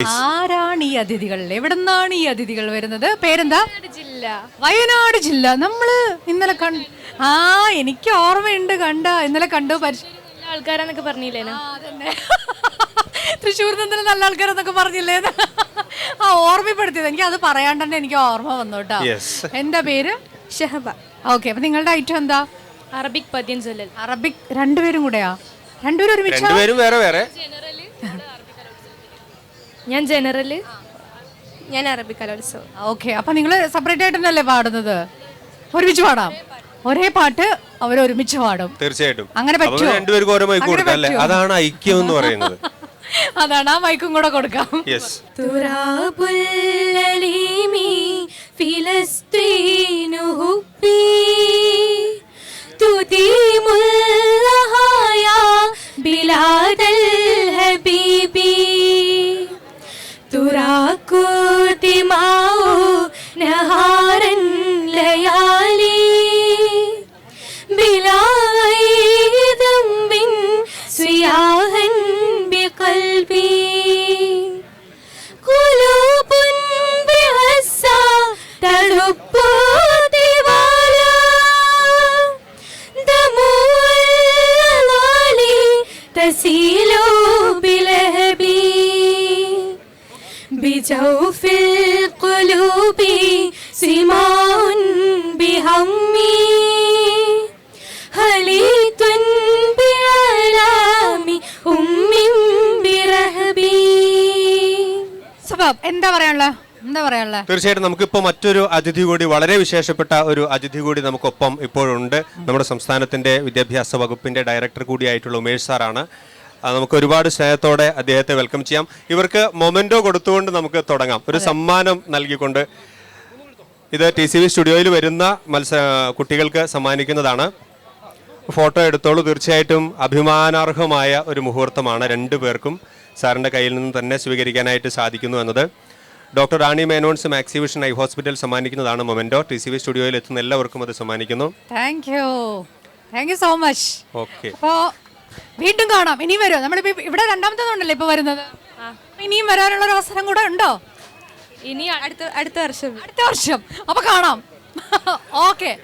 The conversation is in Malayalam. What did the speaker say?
ആരാണ് ഈ അതിഥികൾ? എവിടെന്നാണ് ഈ അതിഥികൾ വരുന്നത്? പേരെന്താ? ജില്ല വയനാട് ജില്ല. നമ്മള് ഇന്നലെ എനിക്ക് ഓർമ്മയുണ്ട്, ഇന്നലെ കണ്ടു. നല്ല ആൾക്കാരാന്നൊക്കെ പറഞ്ഞില്ലേനോ? തൃശ്ശൂരിൽ നിന്ന് നല്ല ആൾക്കാരെന്നൊക്കെ പറഞ്ഞില്ലേ? ഓർമ്മപ്പെടുത്തിയത് എനിക്ക്, അത് പറയാണ്ട് തന്നെ എനിക്ക് ഓർമ്മ വന്നു കേട്ടോ. എന്താ പേര്? ഷഹബ. ഓക്കെ, അപ്പൊ നിങ്ങളുടെ ഐറ്റം എന്താ? അറബിക് പദ്യം ചൊല്ലൽ. അറബിക് രണ്ടുപേരും കൂടെയാ? രണ്ടുപേരും ഒരുമിച്ച്? വേറെ വേറെ. ഞാൻ ജനറല്, ഞാൻ അറബിക് കലോത്സവം. ഓക്കെ, അപ്പൊ നിങ്ങള് സെപ്പറേറ്റ് ആയിട്ട് തന്നെയല്ലേ പാടുന്നത്? ഒരുമിച്ച് പാടാം, ഒരേ പാട്ട് അവരൊരുമിച്ച് പാടും. തീർച്ചയായിട്ടും അങ്ങനെ പറ്റുമോ? രണ്ടുപേർക്കും ഓരോ മൈക്ക് കൊടുക്കാം അല്ലേ? അതാണ് ഐക്യം എന്ന് പറയുന്നത്. അതാണ്, ആ മൈക്കും കൂടെ കൊടുക്കാം. തുറാബുൽ അലീമി ഫിലസ്തീനു ഹുബ്ബി തുദീമുൽ ലഹായാ ബിലാദൽ ഹബീബി തുറാക്കു ദിമാഉ നഹാരൻ ലയാലി ബിലാ ദംബിൻ സിയാഹൻ ബിഖൽബി ഖുലൂബുൻ ബിഹസ്സാ തദുബ്ബു ദിവാലാ ദമുൽ ലാലി തസീലു ബിലഹബി بجوف القلوب سماء بهمي هليت بآلام أم برهبي. എന്താ പറയാനുള്ള? തീർച്ചയായിട്ടും നമുക്കിപ്പോൾ മറ്റൊരു അതിഥി കൂടി, വളരെ വിശേഷപ്പെട്ട ഒരു അതിഥി കൂടി നമുക്കൊപ്പം ഇപ്പോഴുണ്ട്. നമ്മുടെ സംസ്ഥാനത്തിന്റെ വിദ്യാഭ്യാസ വകുപ്പിന്റെ ഡയറക്ടർ കൂടിയായിട്ടുള്ള ഉമേഷ് സാറാണ്. നമുക്ക് ഒരുപാട് സ്നേഹത്തോടെ അദ്ദേഹത്തെ വെൽക്കം ചെയ്യാം. ഇവർക്ക് മൊമെന്റോ കൊടുത്തുകൊണ്ട് നമുക്ക് തുടങ്ങാം, ഒരു സമ്മാനം നൽകിക്കൊണ്ട്. ഇത് TCV സ്റ്റുഡിയോയിൽ വരുന്ന കുട്ടികൾക്ക് സമ്മാനിക്കുന്നതാണ്. ഫോട്ടോ എടുത്തോളൂ. തീർച്ചയായിട്ടും അഭിമാനാർഹമായ ഒരു മുഹൂർത്തമാണ് രണ്ടു പേർക്കും സാറിൻ്റെ കയ്യിൽ നിന്ന് തന്നെ സ്വീകരിക്കാനായിട്ട് സാധിക്കുന്നു എന്നത്. Doctor Rani Menon's Maxivision eye hospital സമ്മാനിക്കുന്നതാണ് മൊമെന്റോ. TCV സ്റ്റുഡിയോയിൽ എത്തുന്ന എല്ലാവർക്കും അത് സമ്മാനിക്കുന്നു. Thank you so much. Okay, അപ്പോ വീണ്ടും കാണാം. ഇനിയും വരും. നമ്മളിപ്പോ ഇവിടെ രണ്ടാമത്തേതുണ്ടല്ലോ ഇപ്പൊ വരുന്നത്. ഇനിയും വരാനുള്ള ഒരു അവസരം കൂടെ ഉണ്ടോ? ഇനി അടുത്ത വർഷം അപ്പൊ കാണാം. ഓക്കെ.